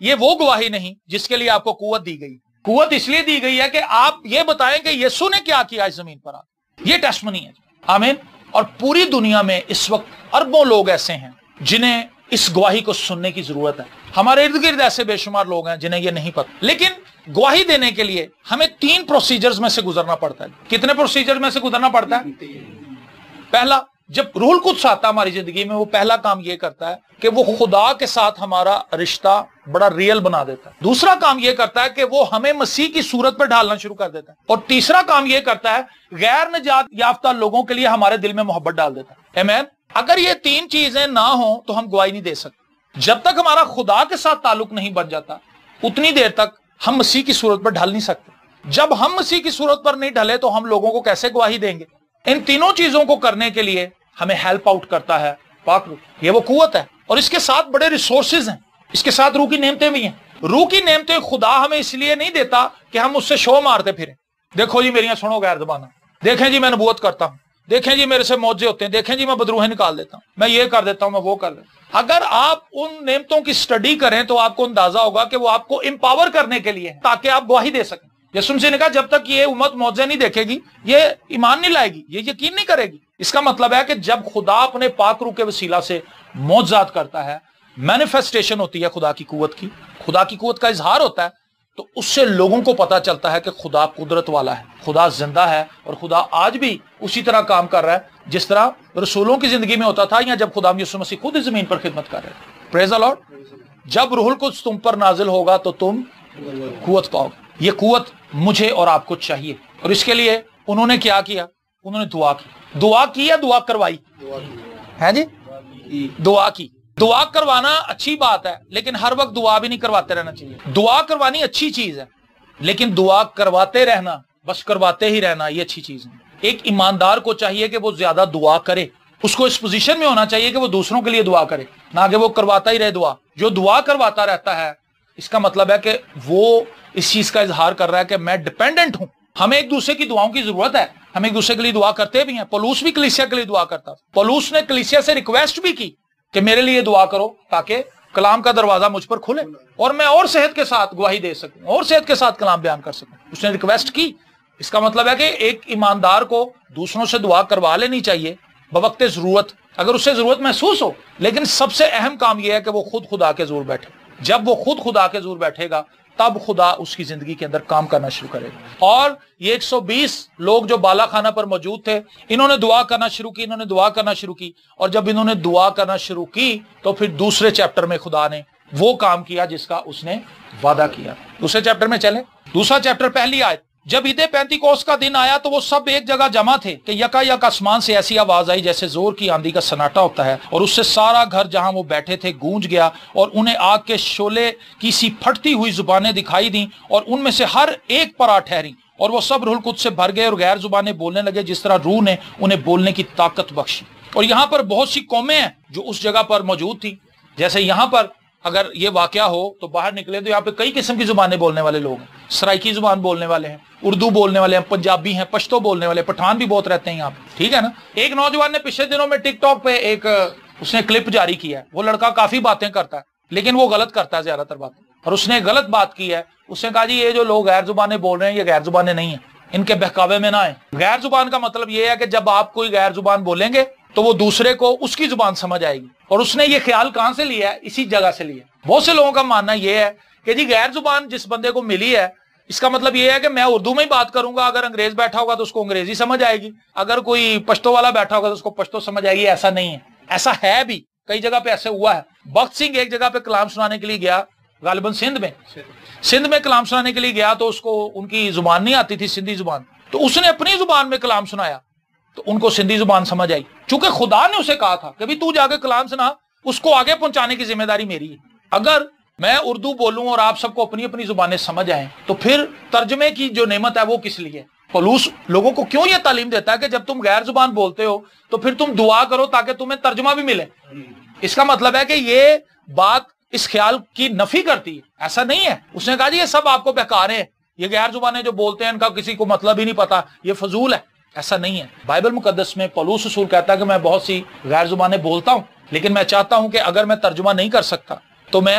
یہ وہ گواہی نہیں جس کے لیے آپ کو قوت دی گئی. قوت اس لیے دی گئی ہے کہ آپ یہ بتائیں کہ یسوع نے کیا کیا اس زمین پر. یہ ٹیسٹمنی ہے. آمین. اور پوری دنیا میں اس وقت اربوں لوگ ایسے ہیں جنہیں اس گواہی کو سننے کی ضرورت ہے. ہمارے ارد گرد ایسے بے شمار لوگ ہیں جنہیں یہ نہیں پتہ. لیکن گواہی دینے کے لیے ہمیں 3 پروسیجرز میں سے گزرنا پڑتا ہے. کتنے پروسیجر میں سے گزرنا پڑتا ہے؟ پہلا، جب روح القدس آتا ہماری زندگی میں، وہ پہلا کام یہ کرتا ہے کہ وہ خدا کے ساتھ ہمارا رشتہ بڑا ریئل بنا دیتا ہے. دوسرا کام یہ کرتا ہے کہ وہ ہمیں مسیح کی صورت پر ڈھالنا شروع کر دیتا ہے. اور تیسرا کام یہ کرتا ہے غیر نجات یافتہ لوگوں کے لیے ہمارے دل میں محبت ڈال دیتا ہے. آمین. اگر یہ 3 چیزیں نہ ہوں تو ہم گواہی نہیں دے سکتے. جب تک ہمارا خدا کے ساتھ تعلق نہیں بن جاتا اتنی دیر تک ہم مسیح کی صورت پر ڈھل نہیں سکتے. جب ہم مسیح کی صورت پر نہیں ڈھلے تو ہم لوگوں کو کیسے گواہی دیں گے؟ ان تینوں چیزوں کو کرنے کے لیے ہمیں ہیلپ آؤٹ کرتا ہے پاک روح. یہ وہ قوت ہے اور اس کے ساتھ بڑے ریسورسز ہیں. اس کے ساتھ روح کی نعمتیں بھی ہیں. روح کی نعمتیں خدا ہمیں اس لیے نہیں دیتا کہ ہم اس سے شو مارتے پھریں. دیکھو جی میریاں سنو غیر زبانہ، دیکھیں جی میں نبوت کرتا ہوں، دیکھیں جی میرے سے معجزے ہوتے ہیں، دیکھیں جی میں بدروہیں نکال دیتا ہوں، میں یہ کر دیتا ہوں، میں وہ کر دیتا ہوں. اگر آپ ان نعمتوں کی سٹڈی کریں تو آپ کو اندازہ ہوگا کہ وہ آپ کو امپاور کرنے کے لیے تاکہ آپ گواہی دے سکیں. یسوع مسیح نے کہا جب تک یہ امت معجزے نہیں دیکھے گی یہ ایمان نہیں لائے گی، یہ یقین نہیں کرے گی. اس کا مطلب ہے کہ جب خدا اپنے پاک روح کے وسیلہ سے معجزات کرتا ہے، مینیفیسٹیشن ہوتی ہے خدا کی قوت کی، خدا کی قوت کا اظہار ہوتا ہے، تو اس سے لوگوں کو پتا چلتا ہے کہ خدا قدرت والا ہے، خدا زندہ ہے اور خدا آج بھی اسی طرح کام کر رہا ہے جس طرح رسولوں کی زندگی میں ہوتا تھا یا جب خدا یسوع مسیح خود اس زمین پر خدمت کر رہے تھے. پریز دی لارڈ. جب روح القدس تم پر نازل ہوگا تو تم قوت پاؤ گے. یہ قوت مجھے اور آپ کو چاہیے اور اس کے لیے انہوں نے کیا کیا؟ انہوں نے دعا کی. دعا کی یا دعا کروائی؟ ہے جی، دعا کی. دعا کروانا اچھی بات ہے لیکن ہر وقت دعا بھی نہیں کرواتے رہنا چاہیے. دعا کروانی اچھی چیز ہے لیکن دعا کرواتے رہنا، بس کرواتے ہی رہنا، یہ اچھی چیز ہے. ایک ایماندار کو چاہیے کہ وہ زیادہ دعا کرے. اس کو اس پوزیشن میں ہونا چاہیے کہ وہ دوسروں کے لیے دعا کرے، نہ کہ وہ کرواتا ہی رہے دعا. جو دعا کرواتا رہتا ہے اس کا مطلب ہے کہ وہ اس چیز کا اظہار کر رہا ہے کہ میں ڈیپینڈنٹ ہوں. ہمیں ایک دوسرے کی دعاؤں کی ضرورت ہے، ہم ایک دوسرے کے لیے دعا کرتے بھی ہیں. پولوس بھی کلیسیا کے لیے دعا کرتا. پولوس نے کلیسیا سے ریکویسٹ بھی کی کہ میرے لیے دعا کرو تاکہ کلام کا دروازہ مجھ پر کھلے اور میں اور صحت کے ساتھ گواہی دے سکوں، اور صحت کے ساتھ کلام بیان کر سکوں. اس نے ریکویسٹ کی. اس کا مطلب ہے کہ ایک ایماندار کو دوسروں سے دعا کروا لینی چاہیے بوقت ضرورت، اگر اسے ضرورت محسوس ہو. لیکن سب سے اہم کام یہ ہے کہ وہ خود خدا کے حضور بیٹھے. جب وہ خود خدا کے حضور بیٹھے گا تب خدا اس کی زندگی کے اندر کام کرنا شروع کرے گا. اور یہ 120 لوگ جو بالا خانہ پر موجود تھے، انہوں نے دعا کرنا شروع کی، انہوں نے دعا کرنا شروع کی. اور جب انہوں نے دعا کرنا شروع کی تو پھر دوسرے چیپٹر میں خدا نے وہ کام کیا جس کا اس نے وعدہ کیا. دوسرے چیپٹر میں چلیں. دوسرا چیپٹر پہلی آیت. جب عید پینتیکوست کا دن آیا تو وہ سب ایک جگہ جمع تھے کہ یکا یک آسمان سے ایسی آواز آئی جیسے زور کی آندھی کا سناٹا ہوتا ہے، اور اس سے سارا گھر جہاں وہ بیٹھے تھے گونج گیا، اور انہیں آگ کے شعلے کی سی پھٹتی ہوئی زبانیں دکھائی دیں اور ان میں سے ہر ایک پر آ ٹھہری، اور وہ سب روح القدس سے بھر گئے اور غیر زبانیں بولنے لگے جس طرح روح نے انہیں بولنے کی طاقت بخشی. اور یہاں پر بہت سی قومیں ہیں جو اس جگہ پر موجود تھی. جیسے یہاں پر اگر یہ واقعہ ہو تو باہر نکلے تو یہاں پہ کئی قسم کی زبانیں بولنے والے لوگ ہیں. سرائکی زبان بولنے والے ہیں، اردو بولنے والے ہیں، پنجابی ہیں، پشتو بولنے والے، پٹھان بھی بہت رہتے ہیں یہاں پہ. ٹھیک ہے نا. ایک نوجوان نے پچھلے دنوں میں ٹک ٹاک پہ ایک اس نے کلپ جاری کیا ہے. وہ لڑکا کافی باتیں کرتا ہے لیکن وہ غلط کرتا ہے زیادہ تر باتیں. اور اس نے غلط بات کی ہے. اس نے کہا جی یہ جو لوگ غیر زبانیں بول رہے ہیں یہ غیر زبانیں نہیں ہیں، ان کے بہکاوے میں نہ آئیں. غیر زبان کا مطلب یہ ہے کہ جب آپ کوئی غیر زبان بولیں گے تو وہ دوسرے کو اس کی زبان سمجھ آئے گی. اور اس نے یہ خیال کہاں سے لیا ہے؟ اسی جگہ سے لیا. بہت سے لوگوں کا ماننا یہ ہے کہ جی غیر زبان جس بندے کو ملی ہے اس کا مطلب یہ ہے کہ میں اردو میں ہی بات کروں گا، اگر انگریز بیٹھا ہوگا تو اس کو انگریزی سمجھ آئے گی، اگر کوئی پشتو والا بیٹھا ہوگا تو اس کو پشتو سمجھ آئے گی. ایسا نہیں ہے. ایسا ہے بھی کئی جگہ پہ ایسے ہوا ہے. بخت سنگھ ایک جگہ پہ کلام سنانے کے لیے گیا، غالباً سندھ میں کلام سنانے کے لیے گیا تو اس کو ان کی زبان نہیں آتی تھی، سندھی زبان. تو اس نے اپنی زبان میں کلام سنایا تو ان کو سندھی زبان سمجھ آئی. چونکہ خدا نے اسے کہا تھا کہ بھی تو جا کے کلام سنا، اس کو آگے پہنچانے کی ذمہ داری میری ہے. اگر میں اردو بولوں اور آپ سب کو اپنی اپنی زبانیں سمجھ آئیں تو پھر ترجمے کی جو نعمت ہے وہ کس لیے؟ پولوس لوگوں کو کیوں یہ تعلیم دیتا ہے کہ جب تم غیر زبان بولتے ہو تو پھر تم دعا کرو تاکہ تمہیں ترجمہ بھی ملے. اس کا مطلب ہے کہ یہ بات اس خیال کی نفی کرتی ہے. ایسا نہیں ہے. اس نے کہا جی یہ سب آپ کو بہکارے ہیں، یہ غیر زبانیں جو بولتے ہیں ان کا کسی کو مطلب ہی نہیں پتا، یہ فضول ہے. ایسا نہیں ہے. بائبل مقدس میں پولوس رسول کہتا ہے کہ میں بہت سی غیر زبانیں بولتا ہوں لیکن میں چاہتا ہوں کہ اگر میں ترجمہ نہیں کر سکتا تو میں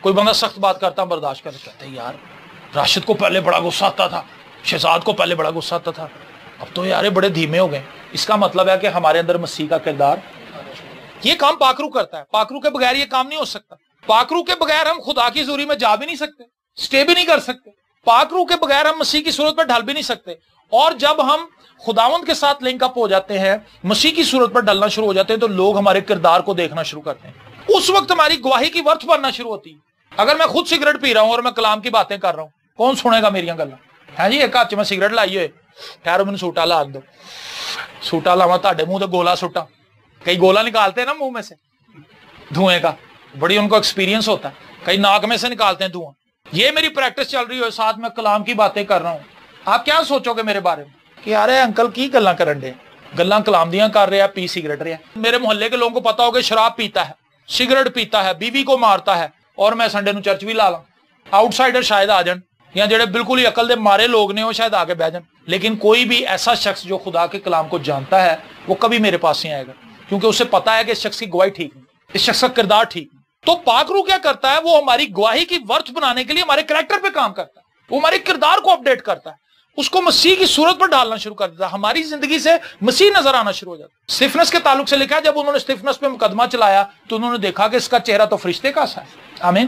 کوئی بندہ سخت بات کرتا ہم برداشت کرتے، کہتے ہیں یار راشد کو پہلے بڑا غصہ آتا تھا، شہزاد کو پہلے بڑا غصہ آتا تھا، اب تو یار بڑے دھیمے ہو گئے۔ اس کا مطلب ہے کہ ہمارے اندر مسیح کا کردار، یہ کام پاکرو کرتا ہے، پاکرو کے بغیر یہ کام نہیں ہو سکتا۔ پاکرو کے بغیر ہم خدا کی حضوری میں جا بھی نہیں سکتے، سٹے بھی نہیں کر سکتے، پاکرو کے بغیر ہم مسیح کی صورت پر ڈھل بھی نہیں سکتے۔ اور جب ہم خداوند کے ساتھ لنک اپ ہو جاتے ہیں، مسیح کی صورت پر ڈلنا شروع ہو جاتے ہیں، تو لوگ ہمارے کردار کو دیکھنا شروع کرتے ہیں۔ اس وقت ہماری گواہی کی ورث بننا شروع ہوتی ہے۔ اگر میں خود سگریٹ پی رہا ہوں اور میں کلام کی باتیں کر رہا ہوں، کون سنے گا میری گلاں؟ ہے جی ایک ہاتھ میں سگریٹ لائی ہوئے، ٹھہرو مینوں سوٹا لا دو، سوٹا لاواں تہاڈے منہ تے گولا سٹا۔ کئی گولا نکالتے ہیں نا منہ میں سے دھوئیں کا، بڑی ان کو ایکسپیرینس ہوتا ہے، کئی ناک میں سے نکالتے ہیں دھواں۔ یہ میری پریکٹس چل رہی ہو، ساتھ میں کلام کی باتیں کر رہا ہوں۔ آپ کیا سوچو گے میرے بارے میں کہ یار انکل کی گلاں کرن دے، گلاں کلام دیاں کر رہے ہیں، پی سگریٹ رہے ہیں۔ میرے محلے کے لوگوں کو پتا ہوگا شراب پیتا ہے، سگریٹ پیتا ہے، بیوی کو مارتا ہے، اور میں سنڈے نو چرچ بھی لا لاں۔ آؤٹ سائڈر شاید آ جان، یا جڑے بالکل ہی عقل دے مارے لوگ نے وہ شاید آگے بہ جان، لیکن کوئی بھی ایسا شخص جو خدا کے کلام کو جانتا ہے وہ کبھی میرے پاس نہیں آئے گا، کیونکہ اسے پتا ہے کہ اس شخص کی گواہی ٹھیک نہیں، اس شخص کا کردار ٹھیک نہیں۔ تو پاک روح کیا کرتا ہے؟ وہ ہماری گواہی کی ورث بنانے کے لیے ہمارے کریکٹر پہ کام کرتا ہے، وہ ہمارے کردار کو اپڈیٹ کرتا ہے، اس کو مسیح کی صورت پر ڈالنا شروع کر دیتا ہے، ہماری زندگی سے مسیح نظر آنا شروع ہو جاتا ہے۔ اسٹیفنس کے تعلق سے لکھا ہے جب انہوں نے اسٹیفنس پہ مقدمہ چلایا تو انہوں نے دیکھا کہ اس کا چہرہ تو فرشتے کا سا ہے۔ آمین۔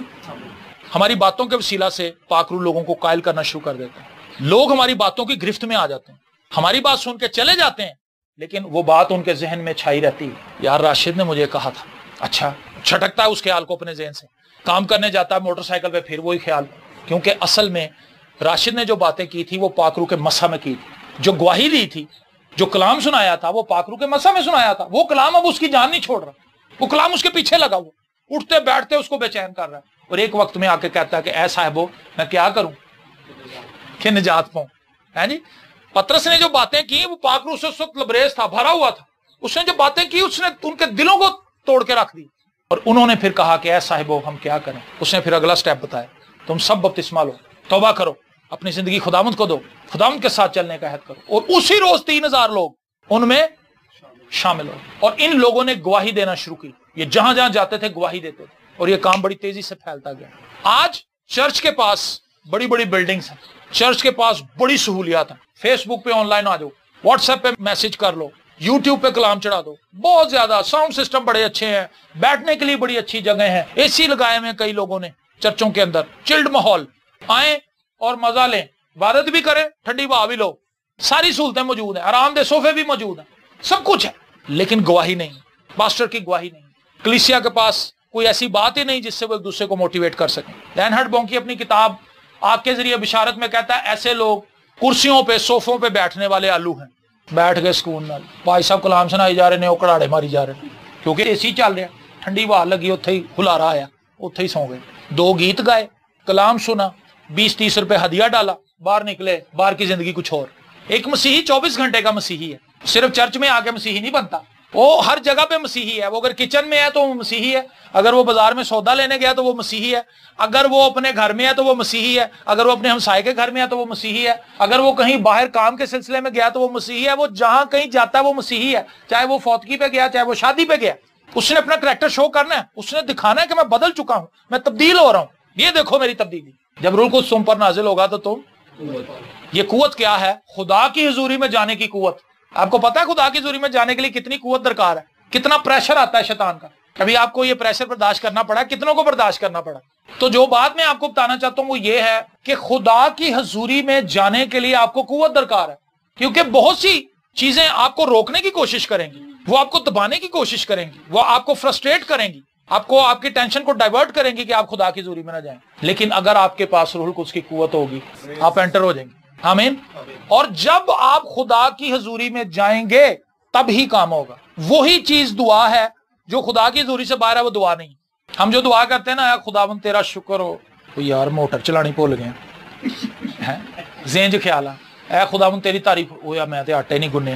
ہماری باتوں کے وسیلہ سے پاک روح لوگوں کو قائل کرنا شروع کر دیتا ہے، لوگ ہماری باتوں کی گرفت میں آ جاتے ہیں، ہماری بات سن کے چلے جاتے ہیں، لیکن وہ بات ان کے ذہن میں چھائی رہتی ہے، یار راشد نے مجھے کہا تھا، اچھا چھٹکتا ہے اس خیال کو اپنے ذہن سے، کام کرنے جاتا ہے موٹر سائیکل پہ پھر وہی خیال، کیونکہ اصل میں راشد نے جو باتیں کی تھی وہ پاک روح کے مسح میں کی تھی، جو گواہی دی تھی، جو کلام سنایا تھا وہ پاک روح کے مسح میں سنایا تھا۔ وہ کلام اب اس کی جان نہیں چھوڑ رہا، وہ کلام اس کے پیچھے لگا، وہ اٹھتے بیٹھتے اس کو بے چین کر رہا ہے، اور ایک وقت میں آ کے کہتا ہے کہ اے صاحبو میں کیا کروں کہ نجات پاؤں۔ ہے جی پترس نے جو باتیں کی وہ پاک روح سے اس وقت لبریز تھا، بھرا ہوا تھا، اس نے جو باتیں کی اس نے ان کے دلوں کو توڑ کے رکھ دی، اور انہوں نے پھر کہا کہ اے صاحبو ہم کیا کریں۔ اس نے پھر اگلا سٹیپ بتایا، تم سب بپتسمہ لو، توبہ کرو، اپنی زندگی خداوند کو دو، خداوند کے ساتھ چلنے کا عہد کرو، اور اسی روز 3000 لوگ ان میں شامل ہو، اور ان لوگوں نے گواہی دینا شروع کی، یہ جہاں جہاں جاتے تھے گواہی دیتے تھے، اور یہ کام بڑی تیزی سے پھیلتا گیا۔ آج چرچ کے پاس بڑی بڑی بلڈنگز ہیں، چرچ کے پاس بڑی سہولیات ہیں، فیس بک پہ آن لائن آ جاؤ، واٹس ایپ پہ میسج کر لو، یوٹیوب پہ کلام چڑھا دو، بہت زیادہ ساؤنڈ سسٹم بڑے اچھے ہیں، بیٹھنے کے لیے بڑی اچھی جگہ ہیں، اے سی لگائے ہوئے ہیں کئی لوگوں نے چرچوں کے اندر، چلڈ ماحول، آئیں اور مزہ لیں، عبادت بھی کریں، ٹھنڈی ہوا بھی لو، ساری سہولتیں موجود ہیں، آرام دہ صوفے بھی موجود ہیں، سب کچھ ہے، لیکن گواہی نہیں، پاسٹر کی گواہی نہیں، کلیسیا کے پاس کوئی ایسی بات ہی نہیں جس سے وہ ایک دوسرے کو موٹیویٹ کر سکیں۔ رینہارڈ بونکی اپنی کتاب آگ کے ذریعے بشارت میں کہتا ہے ایسے لوگ کرسیوں پہ صوفوں پہ بیٹھنے والے آلو ہیں، بیٹھ گئے سکون نال، بھائی صاحب کلام سنائی جا رہے ہیں، وہ کڑاڑے ماری جا رہے ہیں، کیونکہ اے سی چل رہا، ٹھنڈی ہوا لگی، اتھے ہی ہلارا آیا، اتھے ہی سو گئے، 2 گیت گائے، کلام سنا، 20-30 روپے ہدیہ ڈالا، باہر نکلے، باہر کی زندگی کچھ اور۔ ایک مسیحی 24 گھنٹے کا مسیحی ہے، صرف چرچ میں آ کے مسیحی نہیں بنتا، وہ ہر جگہ پہ مسیحی ہے، وہ اگر کچن میں ہے تو وہ مسیحی ہے، اگر وہ بازار میں سودا لینے گیا تو وہ مسیحی ہے، اگر وہ اپنے گھر میں ہے تو وہ مسیحی ہے، اگر وہ اپنے ہمسائے کے گھر میں ہے تو وہ مسیحی ہے، اگر وہ کہیں باہر کام کے سلسلے میں گیا تو وہ مسیحی ہے، وہ جہاں کہیں جاتا ہے وہ مسیحی ہے، چاہے وہ فوتگی پہ گیا چاہے وہ شادی پہ گیا، اس نے اپنا کریکٹر شو کرنا ہے، اس نے دکھانا ہے کہ میں بدل چکا ہوں، میں تبدیل ہو رہا ہوں، یہ دیکھو میری تبدیلی۔ جب روح القدس تم پر نازل ہوگا تو تم، یہ قوت کیا ہے؟ خدا کی حضوری میں جانے کی قوت۔ آپ کو پتا ہے خدا کی حضوری میں جانے کے لیے کتنی قوت درکار ہے، کتنا پریشر آتا ہے شیطان کا؟ کبھی آپ کو یہ پریشر برداشت کرنا پڑا، کتنوں کو برداشت کرنا پڑا؟ تو جو بات میں آپ کو بتانا چاہتا ہوں وہ یہ ہے کہ خدا کی حضوری میں جانے کے لیے آپ کو قوت درکار ہے، کیونکہ بہت سی چیزیں آپ کو روکنے کی کوشش کریں گی، وہ آپ کو دبانے کی کوشش کریں گی، وہ آپ کو فرسٹریٹ کریں گی، آپ کو آپ کی ٹینشن کو ڈائیورٹ کریں گی کہ آپ خدا کی حضوری میں نہ جائیں، لیکن اگر آپ کے پاس روح القدس کی قوت ہوگی آپ انٹر ہو جائیں گے۔ آمین۔ اور جب آپ خدا کی حضوری میں جائیں گے تب ہی کام ہوگا۔ وہی چیز دعا ہے جو خدا کی حضوری سے باہر ہے، وہ دعا نہیں۔ ہم جو دعا کرتے ہیں نا، اے خداوند تیرا شکر ہو، تو یار موٹر چلانی بھول گئے، زینج خیال ہے، اے خداوند تیری تعریف ہو، یا میں تے آٹے نہیں گنے،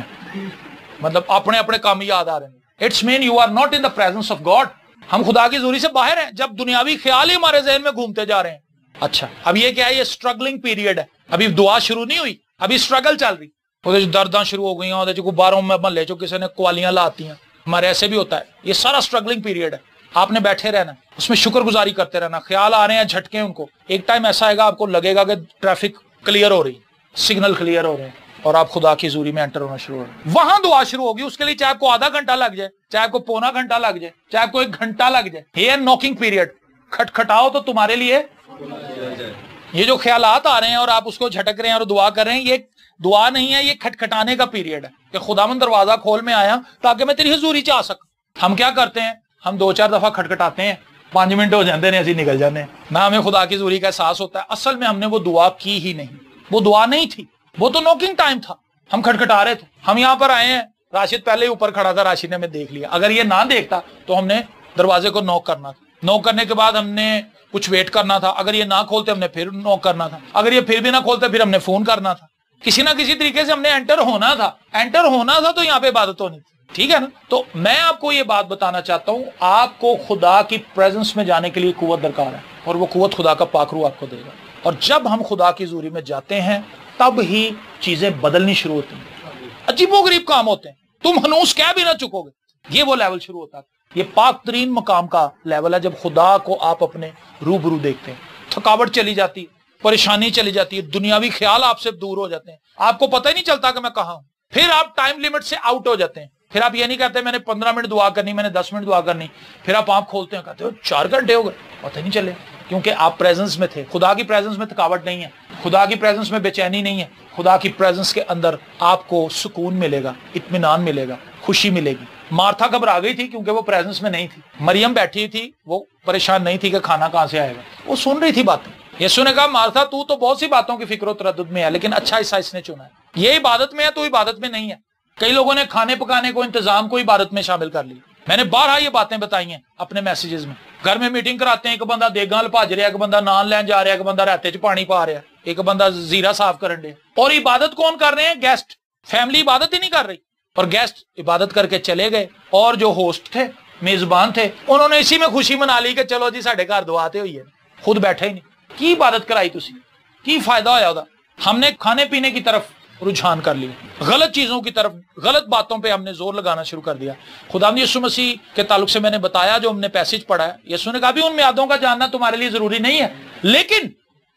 مطلب اپنے اپنے کام یاد آ رہے ہیں۔ It's mean you are not in the presence of God. ہم خدا کی حضوری سے باہر ہیں جب دنیاوی خیال ہی ہمارے ذہن میں گھومتے جا رہے ہیں۔ اچھا اب یہ کیا ہے؟ یہ اسٹرگلنگ پیریڈ ہے، ابھی دعا شروع نہیں ہوئی، ابھی اسٹرگل چل رہی، وہ درداں شروع ہو گئی ہیں، وہ باہروں میں محلے چو کسی نے قوالیاں لاتی ہیں، ہمارے ایسے بھی ہوتا ہے، یہ سارا اسٹرگلنگ پیریڈ ہے۔ آپ نے بیٹھے رہنا، اس میں شکر گزاری کرتے رہنا، خیال آ رہے ہیں جھٹکے ان کو، ایک ٹائم ایسا آئے گا آپ کو لگے گا کہ ٹریفک کلیئر ہو رہی، سگنل کلیئر ہو رہے ہیں اور آپ خدا کی حضوری میں انٹر ہونا شروع ہو رہے ہیں، وہاں دعا شروع ہوگی۔ اس کے لیے چاہے آپ کو آدھا گھنٹہ لگ جائے، چاہے آپ کو پونا گھنٹہ لگ جائے، چاہے آپ کو 1 گھنٹہ لگ جائے، یہ نوکنگ پیریڈ، کھٹکھٹاؤ تو تمہارے لیے یہ جو خیالات آ رہے ہیں اور آپ اس کو جھٹک رہے ہیں اور دعا کر رہے ہیں، یہ دعا نہیں ہے، یہ کھٹکھٹانے کا پیریڈ ہے کہ خداوند دروازہ کھول میں آیا تاکہ میں تیری حضوری چ آ سکوں۔ ہم کیا کرتے ہیں؟ ہم 2-4 دفعہ کھٹکھٹاتے ہیں، 5 منٹ ہو جاتے ہیں، ایسے نکل جاتے ہیں، نہ ہمیں خدا کی حضوری کا احساس ہوتا ہے۔ اصل میں ہم نے وہ دعا کی ہی نہیں، وہ دعا نہیں تھی، وہ تو نوکنگ ٹائم تھا، ہم کھٹکھٹا رہے تھے۔ ہم یہاں پر آئے ہیں، راشد پہلے ہی اوپر کھڑا تھا، راشد نے ہمیں دیکھ لیا، اگر یہ نہ دیکھتا تو ہم نے دروازے کو نوک کرنا تھا، نوک کرنے کے بعد ہم نے کچھ ویٹ کرنا تھا، اگر یہ نہ کھولتے ہم نے پھر نوک کرنا تھا، اگر یہ پھر بھی نہ کھولتے پھر ہم نے فون کرنا تھا، کسی نہ کسی طریقے سے ہم نے انٹر ہونا تھا، انٹر ہونا تھا تو یہاں پہ عبادت ہونی تھی، ٹھیک ہے نا؟ تو میں آپ کو یہ بات بتانا چاہتا ہوں، آپ کو خدا کی پریزنس میں جانے کے لیے قوت درکار ہے، اور وہ قوت خدا کا پاک روح آپ کو دے گا، اور جب ہم خدا کی حضوری میں جاتے ہیں تب ہی چیزیں بدلنی شروع ہوتی ہیں، عجیب و غریب کام ہوتے ہیں، تم ہنوس کہہ بھی نہ چکو گے، یہ وہ لیول شروع ہوتا ہے، یہ پاک ترین مقام کا لیول ہے جب خدا کو آپ اپنے روبرو دیکھتے ہیں، تھکاوٹ چلی جاتی ہے، پریشانی چلی جاتی ہے، دنیاوی خیال آپ سے دور ہو جاتے ہیں، آپ کو پتہ ہی نہیں چلتا کہ میں کہاں ہوں، پھر آپ ٹائم لیمٹ سے آؤٹ ہو جاتے ہیں، پھر آپ یہ نہیں کہتے میں نے 15 منٹ دعا کرنی، میں نے 10 منٹ دعا کرنی، پھر آپ آنکھ کھولتے ہیں کہتے ہو 4 گھنٹے ہو گئے، پتہ نہیں چلے، کیونکہ آپ پریزنس میں تھے۔ خدا کی پریزنس میں تھکاوٹ نہیں ہے، خدا کی پریزنس میں بے چینی نہیں ہے، خدا کی پریزنس کے اندر آپ کو سکون ملے گا، اطمینان ملے گا، خوشی ملے گی۔ مارتھا گھبرا گئی تھی کیونکہ وہ پریزنس میں نہیں تھی، مریم بیٹھی تھی، وہ پریشان نہیں تھی کہ کھانا کہاں سے آئے گا، وہ سن رہی تھی باتیں۔ یسوع نے کہا مارتھا تو بہت سی باتوں کی فکر و تردد میں ہے، لیکن اچھا حصہ اس نے چنا ہے، یہ عبادت میں ہے تو عبادت میں نہیں ہے۔ کئی لوگوں نے کھانے پکانے کو، انتظام کو عبادت میں شامل کر لی، میں نے بارہا یہ باتیں بتائی ہیں اپنے میسیجز میں، گھر میں میٹنگ کراتے ہیں، ایک بندہ دیگاں بھاج رہا ہے، ایک بندہ نان لین جا رہا ہے، ایک بندہ رہتے چ پانی پا رہا ہے، ایک بندہ زیرہ صاف کرن دے، اور عبادت کون کر رہے ہیں؟ گیسٹ، فیملی عبادت ہی نہیں کر رہی، اور گیسٹ عبادت کر کے چلے گئے، اور جو ہوسٹ تھے، میزبان تھے، انہوں نے اسی میں خوشی منا لی کہ چلو جی ساڈے گھر دعا تے ہوئی ہے، خود بیٹھے ہی نہیں، کی عبادت کرائی تسی، کی فائدہ ہویا دا؟ ہم نے کھانے پینے کی طرف رجحان کر لیا، غلط چیزوں کی طرف، غلط باتوں پہ ہم نے زور لگانا شروع کر دیا۔ خدا یسوع مسیح کے تعلق سے میں نے بتایا، جو ہم نے پیسج پڑھا ہے، یسوع نے کہا بھی ان میادوں کا جاننا تمہارے لیے ضروری نہیں ہے، لیکن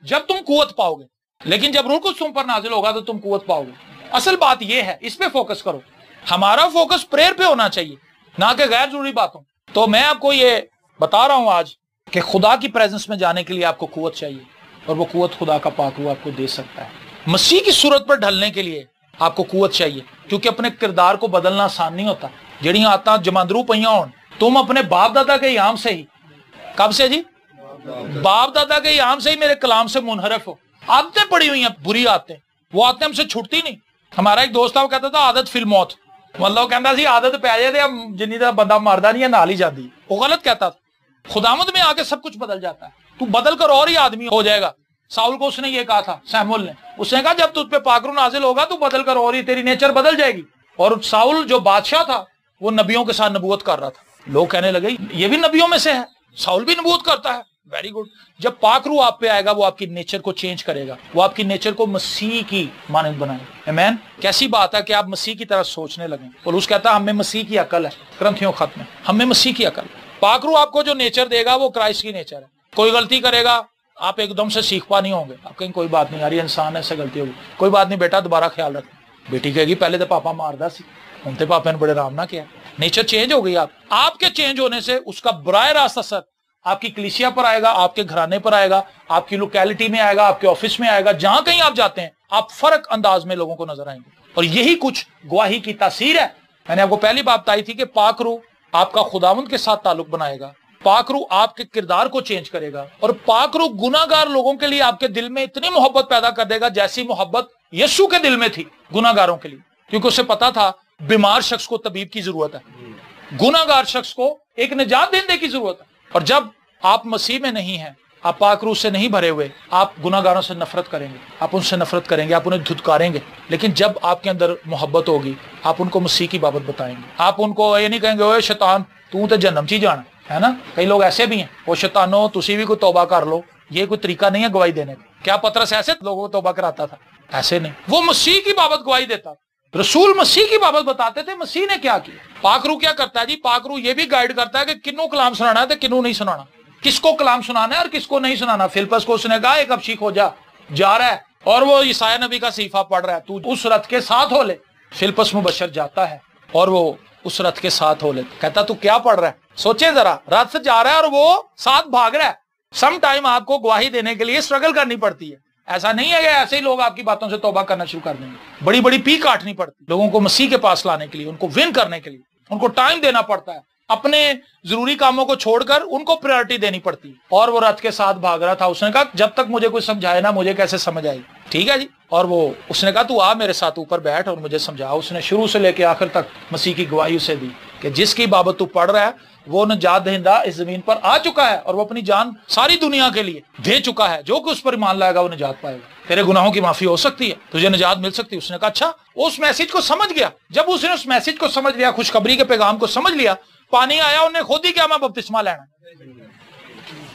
جب تم قوت پاؤ گے، لیکن جب روح القدس تم پر نازل ہوگا تو تم قوت پاؤ گے۔ اصل بات یہ ہے، اس پہ فوکس کرو، ہمارا فوکس پریئر پہ ہونا چاہیے، نہ کہ غیر ضروری باتوں۔ تو میں آپ کو یہ بتا رہا ہوں آج کہ خدا کی پریزنس میں جانے کے لیے آپ کو قوت چاہیے، اور وہ قوت خدا کا پاک روح آپ کو دے سکتا ہے۔ مسیح کی صورت پر ڈھلنے کے لیے آپ کو قوت چاہیے، کیونکہ اپنے کردار کو بدلنا آسان نہیں ہوتا۔ جڑیاں آتا جماندرو پئیاں ہون، تم اپنے باپ دادا کے ایام سے ہی، کب سے جی؟ باپ دادا کے ایام سے ہی میرے کلام سے منحرف ہو، عادتیں پڑی ہوئی ہیں، بری عادتیں، وہ عادتیں ہم سے چھوٹتی نہیں۔ ہمارا ایک دوست تھا، وہ کہتا تھا عادت فی الموت، مطلب کہتا سی عادت پی جائے تے جنی طرح بندہ مردا نہیں ہے نال ہی جاندی، وہ غلط کہتا تھا۔ خداوند میں آ کے سب کچھ بدل جاتا ہے، تو بدل کر اور ہی آدمی ہو جائے گا۔ ساؤل کو اس نے یہ کہا تھا، سیمول نے، اس نے کہا جب تجھ پہ پاک روح نازل ہوگا تو بدل کر اور ہی تیری نیچر بدل جائے گی۔ اور ساؤل جو بادشاہ تھا وہ نبیوں کے ساتھ نبوت کر رہا تھا، لوگ کہنے لگے یہ بھی نبیوں میں سے ہے، ساؤل بھی نبوت کرتا ہے، ویری گڈ۔ جب پاک روح آپ پہ آئے گا وہ آپ کی نیچر کو چینج کرے گا، وہ آپ کی نیچر کو مسیح کی مانند بنائے گا۔ آمین۔ کیسی بات ہے کہ آپ مسیح کی طرح سوچنے لگیں۔ پولس کہتا ہے ہم میں مسیح کی عقل ہے، کرنتھیوں خط میں، ہم میں مسیح کی عقل۔ پاک روح آپ کو جو نیچر دے گا وہ کرائسٹ کی نیچر ہے۔ کوئی غلطی کرے گا آپ ایک دم سے سیکھ پا نہیں ہوں گے، آپ کہیں کوئی بات نہیں یار یہ انسان ایسے غلطی ہوگی، کوئی بات نہیں بیٹا دوبارہ خیال رکھ۔ بیٹی کہے گی پہلے تو پاپا ماردا سی، ہن تے پاپا نے بڑے آرام نہ کیا، نیچر چینج ہو گئی۔ آپ کے چینج ہونے سے اس کا براہ راست اثر آپ کی کلیسیا پر آئے گا، آپ کے گھرانے پر آئے گا، آپ کی لوکیلٹی میں آئے گا، آپ کے آفس میں آئے گا، جہاں کہیں آپ جاتے ہیں آپ فرق انداز میں لوگوں کو نظر آئیں گے، اور یہی کچھ گواہی کی تاثیر ہے۔ میں نے آپ کو پہلی بات بتائی تھی کہ پاک روح آپ کا خداوند کے ساتھ تعلق بنائے گا، پاک روح آپ کے کردار کو چینج کرے گا، اور پاک روح گناہگار لوگوں کے لیے آپ کے دل میں اتنی محبت پیدا کر دے گا جیسی محبت یسوع کے دل میں تھی گناہگاروں کے لیے، کیونکہ اسے پتا تھا بیمار شخص کو طبیب کی ضرورت ہے، گناہگار شخص کو ایک نجات دہندے کی ضرورت ہے۔ اور جب آپ مسیح میں نہیں ہیں، آپ پاک روح سے نہیں بھرے ہوئے، آپ گناہگاروں سے نفرت کریں گے، آپ ان سے نفرت کریں گے، آپ انہیں دھتکاریں گے۔ لیکن جب آپ کے اندر محبت ہوگی آپ ان کو مسیح کی بابت بتائیں گے، آپ ان کو یہ نہیں کہیں گے اوے شیطان تو تے جہنم چ جانا ہے نا۔ کئی لوگ ایسے بھی ہیں، وہ شیطانو تسی بھی کوئی توبہ کر لو، یہ کوئی طریقہ نہیں ہے گواہی دینے کا۔ کیا پترس ایسے لوگوں کو توبہ کراتا تھا؟ ایسے نہیں، وہ مسیح کی بابت گواہی دیتا، رسول مسیح کی بابت بتاتے تھے مسیح نے کیا کیا. پاک روح کیا کرتا ہے جی؟ پاک روح یہ بھی گائیڈ کرتا ہے کہ کنوں کلام سنانا ہے تو کنوں نہیں سنانا، کس کو کلام سنانا ہے اور کس کو نہیں سنانا. فلپس کو اس نے کہا ایک ابشی ہو جا رہا ہے اور وہ یسایہ نبی کا صحیفہ پڑھ رہا ہے، تو اس رت کے ساتھ ہو لے. فلپس مبشر جاتا ہے اور وہ اس رت کے ساتھ ہو لے. کہتا تو کیا پڑھ رہا ہے؟ سوچے ذرا، رت سے جا رہا ہے اور وہ ساتھ بھاگ رہا ہے. سم ٹائم آپ کو گواہی دینے کے لیے اسٹرگل کرنی پڑتی ہے. ایسا نہیں ہے کہ ایسے ہی لوگ آپ کی باتوں سے توبہ کرنا شروع کر دیں گے. بڑی بڑی پی کاٹنی پڑتی لوگوں کو مسیح کے پاس لانے کے لیے، ان کو ون کرنے کے لیے. ان کو ٹائم دینا پڑتا ہے، اپنے ضروری کاموں کو چھوڑ کر ان کو پریورٹی دینی پڑتی ہے. اور وہ رتھ کے ساتھ بھاگ رہا تھا. اس نے کہا جب تک مجھے کوئی سمجھائے نا مجھے کیسے سمجھ آئی. ٹھیک ہے جی. اور وہ اس نے کہا تو آ میرے ساتھ اوپر بیٹھ اور مجھے سمجھا. اس نے شروع سے لے کے آخر تک مسیح کی گواہی اسے دی کہ جس کی بابت تو پڑھ رہا ہے وہ نجات دہندہ اس زمین پر آ چکا ہے اور وہ اپنی جان ساری دنیا کے لیے دے چکا ہے. جو کہ اس پر ایمان لائے گا وہ نجات پائے گا. تیرے گناہوں کی معافی ہو سکتی ہے، تجھے نجات مل سکتی ہے. اس نے کہا اچھا. اس میسج کو سمجھ گیا. جب اس نے اس میسج کو سمجھ لیا، خوشخبری کے پیغام کو سمجھ لیا، پانی آیا انہیں خود ہی کیا میں بپتسمہ لینا،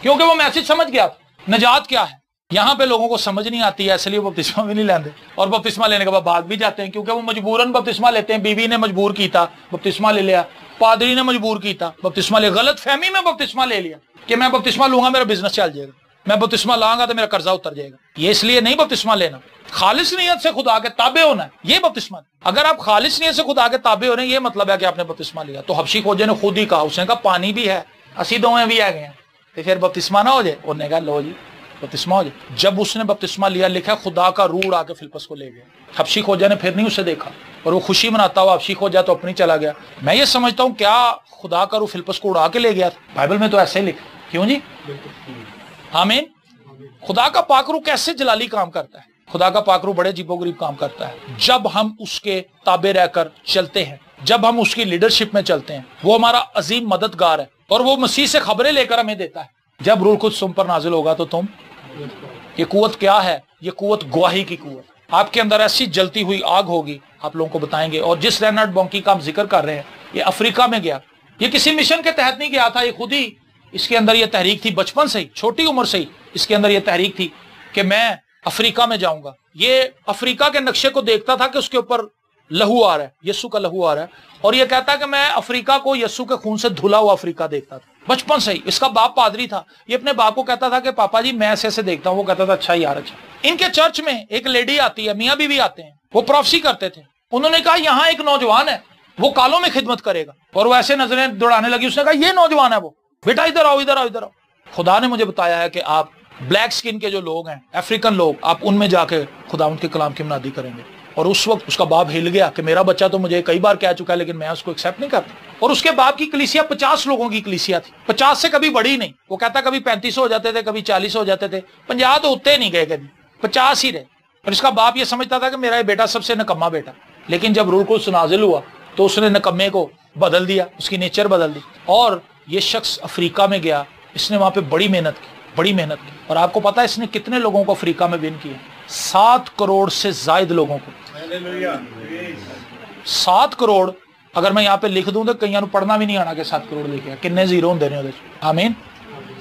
کیونکہ وہ میسج سمجھ گیا. نجات کیا ہے یہاں پہ لوگوں کو سمجھ نہیں آتی ہے، اس لیے وہ بپتسمہ بھی نہیں لیندے اور بپتسمہ لینے کے بعد بھاگ بھی جاتے ہیں، کیونکہ وہ مجبوراً بپتسمہ لیتے ہیں. بیوی نے مجبور کی تھا بپتسمہ لے لیا، پادری نے مجبور کی تھا بپتسمہ لے، غلط فہمی میں بپتسمہ لے لیا کہ میں بپتسمہ لوں گا میرا بزنس چل جائے گا، میں بپتسمہ لاؤں گا تو میرا قرضہ اتر جائے گا. یہ اس لیے نہیں بپتسمہ لینا. خالص نیت سے خدا کے تابع ہونا ہے، یہ بپتسمہ. اگر آپ خالص نیت سے خدا کے تابع ہو رہے ہیں، یہ مطلب ہے کہ آپ نے بپتسمہ لیا. تو حبشی کھوجے نے خود ہی کہا، اس نے کہا پانی بھی ہے، اسی دوئیں بھی آ گئے ہیں، تو پھر بپتسمہ نہ ہو جائے. انہوں نے کہا لو جی بپتسمہ ہو جائے. جب اس نے بپتسمہ لیا، لکھا خدا کا روح آ کے فلپس کو لے گیا. حبشی کھوجا نے پھر نہیں اسے دیکھا اور وہ خوشی مناتا ہوا حبشی کھوجا تو اپنی چلا گیا. میں یہ سمجھتا ہوں کیا خدا کا روح فلپس کو اڑا کے لے گیا تھا؟ بائبل میں تو ایسے ہی لکھا. کیوں جی؟ آمین. خدا کا پاک روح کیسے جلالی کام کرتا ہے؟ خدا کا پاک روح بڑے عجیب و غریب کام کرتا ہے جب ہم اس کے تابع رہ کر چلتے ہیں، جب ہم اس کی لیڈرشپ میں چلتے ہیں. وہ ہمارا عظیم مددگار ہے اور وہ مسیح سے خبریں لے کر ہمیں دیتا ہے. جب روح القدس تم پر نازل ہوگا تو تم، یہ قوت کیا ہے؟ یہ قوت گواہی کی قوت. آپ کے اندر ایسی جلتی ہوئی آگ ہوگی، آپ لوگوں کو بتائیں گے. اور جس رینارڈ بونکی کا ہم ذکر کر رہے ہیں، یہ افریقہ میں گیا. یہ کسی مشن کے تحت نہیں گیا تھا، یہ خود ہی اس کے اندر یہ تحریک تھی. بچپن سے ہی، چھوٹی عمر سے ہی اس کے اندر یہ تحریک تھی کہ میں افریقہ میں جاؤں گا. یہ افریقہ کے نقشے کو دیکھتا تھا کہ اس کے اوپر لہو آ رہا ہے، یسوع کا لہو آ رہا ہے، اور یہ کہتا ہے کہ میں افریقہ کو یسوع کے خون سے دھلا ہوا افریقہ دیکھتا تھا. بچپن سے ہی. اس کا باپ پادری تھا. یہ اپنے باپ کو کہتا تھا کہ پاپا جی میں ایسے دیکھتا ہوں. وہ کہتا تھا اچھا یار اچھا. ان کے چرچ میں ایک لیڈی آتی ہے، میاں بیوی آتے ہیں، وہ پروفیسی کرتے تھے. انہوں نے کہا یہاں ایک نوجوان ہے، وہ کالوں میں خدمت کرے گا. اور وہ ایسے نظریں دوڑانے لگی. اس نے کہا یہ نوجوان ہے. وہ بیٹا ادھر آؤ ادھر آؤ ادھر آؤ. خدا نے مجھے بتایا ہے کہ آپ بلیک سکن کے جو لوگ ہیں، افریقن لوگ، آپ ان میں جا کے خداوند کے کلام کی منادی کریں گے. اور اس وقت اس کا باپ ہل گیا کہ میرا بچہ تو مجھے کئی بار کہہ چکا ہے لیکن میں اس کو ایکسیپٹ نہیں کرتا. اور اس کے باپ کی کلیسیا 50 لوگوں کی کلیسیا تھی. 50 سے کبھی بڑی نہیں. وہ کہتا کبھی 35 ہو جاتے تھے، کبھی 40 ہو جاتے تھے، 50 تو ہوتے نہیں گئے کبھی، 50 ہی رہے. اور اس کا باپ یہ سمجھتا تھا کہ میرا یہ بیٹا سب سے نکما بیٹا. لیکن جب روح القدس نازل ہوا تو اس نے نکمے کو بدل دیا، اس کی نیچر بدل دی. اور یہ شخص افریقہ میں گیا. اس نے وہاں پہ بڑی محنت کی. اور آپ کو پتا ہے اس نے کتنے لوگوں کو افریقہ میں ون کیا؟ 7 کروڑ سے زائد لوگوں کو. 7 کروڑ. اگر میں یہاں پہ لکھ دوں تو کئیوں پڑھنا بھی نہیں آنا کہ 7 کروڑ لکھے کنے زیرو ہوں دینے. آمین.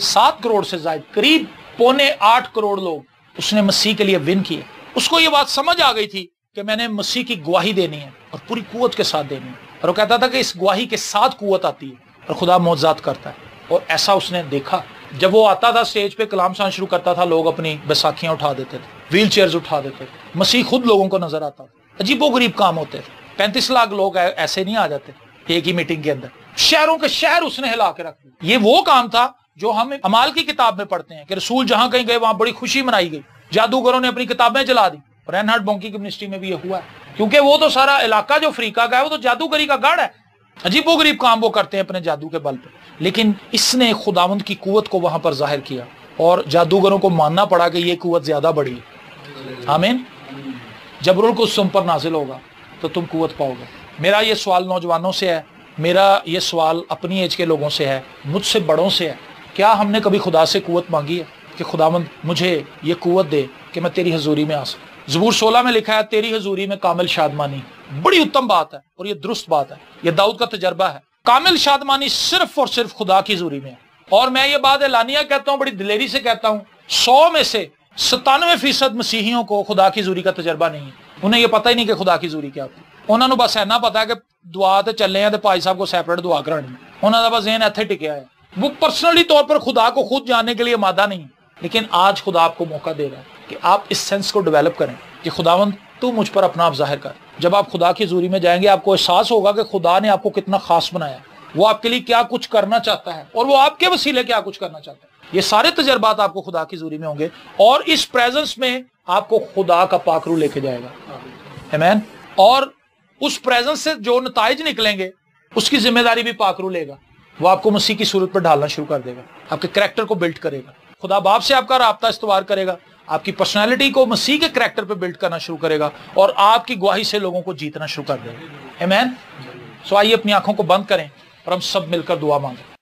7 کروڑ سے زائد، قریب 7.25 کروڑ لوگ اس نے مسیح کے لیے ون کیے. اس کو یہ بات سمجھ آ گئی تھی کہ میں نے مسیح کی گواہی دینی ہے اور پوری قوت کے ساتھ دینی ہے. اور وہ کہتا تھا کہ اس گواہی کے ساتھ قوت آتی ہے اور خدا معجزات کرتا ہے. اور ایسا اس نے دیکھا. جب وہ آتا تھا اسٹیج پہ کلام سنانا شروع کرتا تھا، لوگ اپنی بیساکھیاں اٹھا دیتے تھے، ویل چیئرز اٹھا دیتے تھے. مسیح خود لوگوں کو نظر آتا تھا. عجیب و غریب کام ہوتے تھے. 35 لاکھ لوگ ایسے نہیں آ جاتے ایک ہی میٹنگ کے اندر. شہروں کے شہر اس نے ہلا کے رکھ دیا. یہ وہ کام تھا جو ہم اعمال کی کتاب میں پڑھتے ہیں کہ رسول جہاں کہیں گئے وہاں بڑی خوشی منائی گئی. جادوگروں نے اپنی کتابیں جلا دی. رینہارڈ بونکی کی منسٹری میں بھی یہ ہوا ہے، کیونکہ وہ تو سارا علاقہ جو افریقہ کا ہے وہ تو جادوگری کا گڑھ ہے. عجیب و غریب کام وہ کرتے ہیں اپنے جادو کے بل پہ. لیکن اس نے خداوند کی قوت کو وہاں پر ظاہر کیا اور جادوگروں کو ماننا پڑا کہ یہ قوت زیادہ بڑی ہے. آمین. جب روح القدس تم پر نازل ہوگا تو تم قوت پاؤ گے. میرا یہ سوال نوجوانوں سے ہے، میرا یہ سوال اپنی ایج کے لوگوں سے ہے، مجھ سے بڑوں سے ہے. کیا ہم نے کبھی خدا سے قوت مانگی ہے کہ خداوند مجھے یہ قوت دے کہ میں تیری حضوری میں آ سکوں؟ زبور 16 میں لکھا ہے تیری حضوری میں کامل شادمانی. بڑی اتم بات ہے اور یہ درست بات ہے. یہ داؤد کا تجربہ ہے. کامل شادمانی صرف اور صرف خدا کی حضوری میں ہے. اور میں یہ بات اعلانیہ کہتا ہوں، بڑی دلیری سے کہتا ہوں، 100 میں سے 97% مسیحیوں کو خدا کی حضوری کا تجربہ نہیں ہے. انہیں یہ پتہ ہی نہیں کہ خدا کی حضوری کیا ہوتی ہے. انہوں نے بس اینا پتا ہے کہ دعا تے چلے ہیں تے بھائی صاحب کو سیپریٹ دعا کرانی، انہوں نے بس ذہن ایتھے ٹکیا ہے، وہ پرسنلی طور پر خدا کو خود جاننے کے لیے مادہ نہیں ہے۔ لیکن آج خدا آپ کو موقع دے رہا ہے کہ آپ اس سینس کو ڈیولپ کریں کہ خداوند تو مجھ پر اپنا آپ ظاہر کر۔ جب آپ خدا کی حضوری میں جائیں گے آپ کو احساس ہوگا کہ خدا نے آپ کو کتنا خاص بنایا، وہ آپ کے لیے کیا کچھ کرنا چاہتا ہے اور وہ آپ کے وسیلے کیا کچھ کرنا چاہتا ہے۔ یہ سارے تجربات آپ کو خدا کی حضوری میں ہوں گے اور اس پریزنس میں آپ کو خدا کا پاک روح لے کے جائے گا، آمین۔ اور اس پریزنس سے جو نتائج نکلیں گے اس کی ذمہ داری بھی پاک روح لے گا، وہ آپ کو مسیح کی صورت پر ڈھالنا شروع کر دے گا، آپ کے کریکٹر کو بلڈ کرے گا، خدا باپ سے آپ کا رابطہ استوار کرے گا، آپ کی پرسنالٹی کو مسیح کے کریکٹر پہ بلڈ کرنا شروع کرے گا اور آپ کی گواہی سے لوگوں کو جیتنا شروع کر دے گا، آمین۔ سو آئیے اپنی آنکھوں کو بند کریں اور ہم سب مل کر دعا مانگیں۔